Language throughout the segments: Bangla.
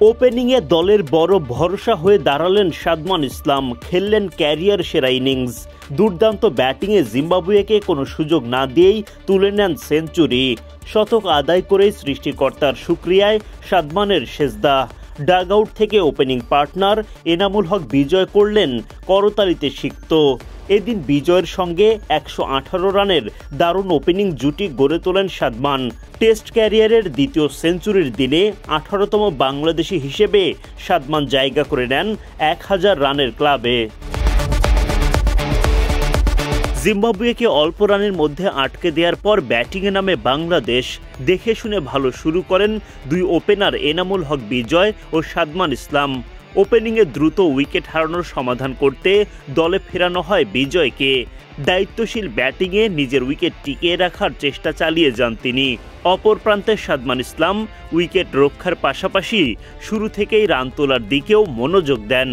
ওপেনিংয়ে দলের বড় ভরসা হয়ে দাঁড়ালেন সাদমান ইসলাম, খেললেন ক্যারিয়ার সেরা ইনিংস। দুর্দান্ত ব্যাটিংয়ে জিম্বাবুয়েকে কোনো সুযোগ না দিয়েই তুলে নেন সেঞ্চুরি। শতক আদায় করেই সৃষ্টিকর্তার শুকরিয়ায় সাদমানের সেজদা। ডাগ আউট থেকে ওপেনিং পার্টনার এনামুল হক বিজয় করলেন করতালিতে সিক্ত। এদিন বিজয়ের সঙ্গে ১১৮ রানের দারুণ ওপেনিং জুটি গড়ে তোলেন সাদমান। টেস্ট ক্যারিয়ারের দ্বিতীয় সেঞ্চুরির দিনে ১৮তম বাংলাদেশি হিসেবে সাদমান জায়গা করে নেন ১০০০ রানের ক্লাবে। জিম্বাবুয়েকে অল্প রানের মধ্যে আটকে দেওয়ার পর ব্যাটিংয়ে নামে বাংলাদেশ। দেখে শুনে ভালো শুরু করেন দুই ওপেনার এনামুল হক বিজয় ও সাদমান ইসলাম। ওপেনিংয়ে দ্রুত উইকেট হারানোর সমাধান করতে দলে ফেরানো হয় বিজয়কে। দায়িত্বশীল ব্যাটিংয়ে নিজের উইকেট টিকিয়ে রাখার চেষ্টা চালিয়ে যান তিনি। অপর প্রান্তে সাদমান ইসলাম উইকেট রক্ষার পাশাপাশি শুরু থেকেই রান তোলার দিকেও মনোযোগ দেন।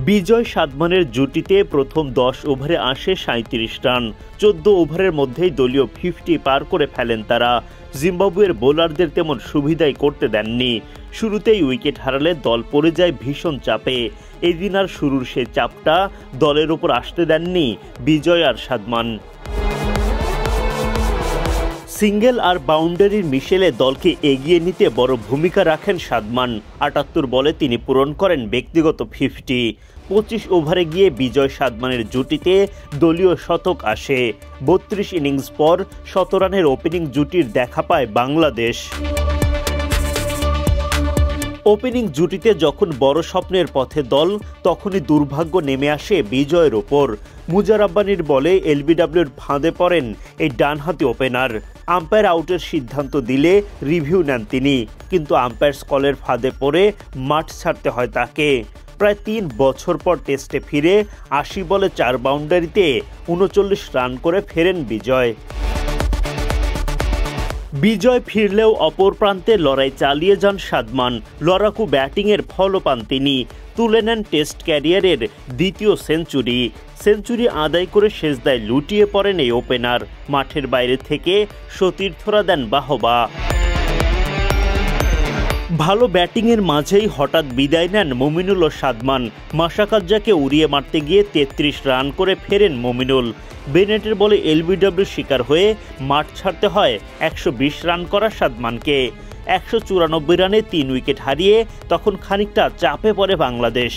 বিজয় সাদমানের জুটিতে প্রথম ১০ ওভারে আসে ৩৭ রান। ১৪ ওভারের মধ্যেই দলীয় 50 পার করে ফেলেন তারা। জিম্বাবুয়ের বোলারদের তেমন সুবিধাই করতে দেননি। শুরুতেই উইকেট হারালে দল পড়ে যায় ভীষণ চাপে। এদিন আর শুরুর সেই চাপটা দলের ওপর আসতে দেননি বিজয় আর সাদমান। সিঙ্গেল আর বাউন্ডারির মিশেলে দলকে এগিয়ে নিতে বড় ভূমিকা রাখেন সাদমান। ৭৮ বলে তিনি পূরণ করেন ব্যক্তিগত 50। ২৫ ওভারে গিয়ে বিজয় সাদমানের জুটিতে দলীয় শতক আসে। ৩২ ইনিংস পর ১৭ রানের ওপেনিং জুটির দেখা পায় বাংলাদেশ। ওপেনিং জুটিতে যখন বড় স্বপ্নের পথে দল, তখনই দুর্ভাগ্য নেমে আসে বিজয়ের ওপর। মুজা রাব্বানীর বলে এলবিডব্লিউর ফাঁদে পড়েন এই ডানহাতি ওপেনার। আম্পায়ার আউটের সিদ্ধান্ত দিলে রিভিউ নেন তিনি, কিন্তু আম্পায়ার্স কলের ফাঁদে পড়ে মাঠ ছাড়তে হয় তাকে। প্রায় ৩ বছর পর টেস্টে ফিরে ৮০ বলে ৪ বাউন্ডারিতে ৩৯ রান করে ফেরেন বিজয়। বিজয় ফিরলেও অপর প্রান্তে লড়াই চালিয়ে যান সাদমান। লড়াকু ব্যাটিংয়ের ফলও পান তিনি। তুলে নেন টেস্ট ক্যারিয়ারের দ্বিতীয় সেঞ্চুরি। সেঞ্চুরি আদায় করে সেজদায় লুটিয়ে পড়েন এই ওপেনার। মাঠের বাইরে থেকে সতীর্থরা দেন বাহবা। ভালো ব্যাটিংয়ের মাঝেই হঠাৎ বিদায় নেন মুমিনুল ও সাদমান। মাশরাফিকে উড়িয়ে মারতে গিয়ে ৩৩ রান করে ফেরেন মুমিনুল। বেনেটের বলে এলবিডব্লিউ শিকার হয়ে মাঠ ছাড়তে হয় ১২০ রান করা সাদমানকে। ১৯৪ রানে ৩ উইকেট হারিয়ে তখন খানিকটা চাপে পড়ে বাংলাদেশ।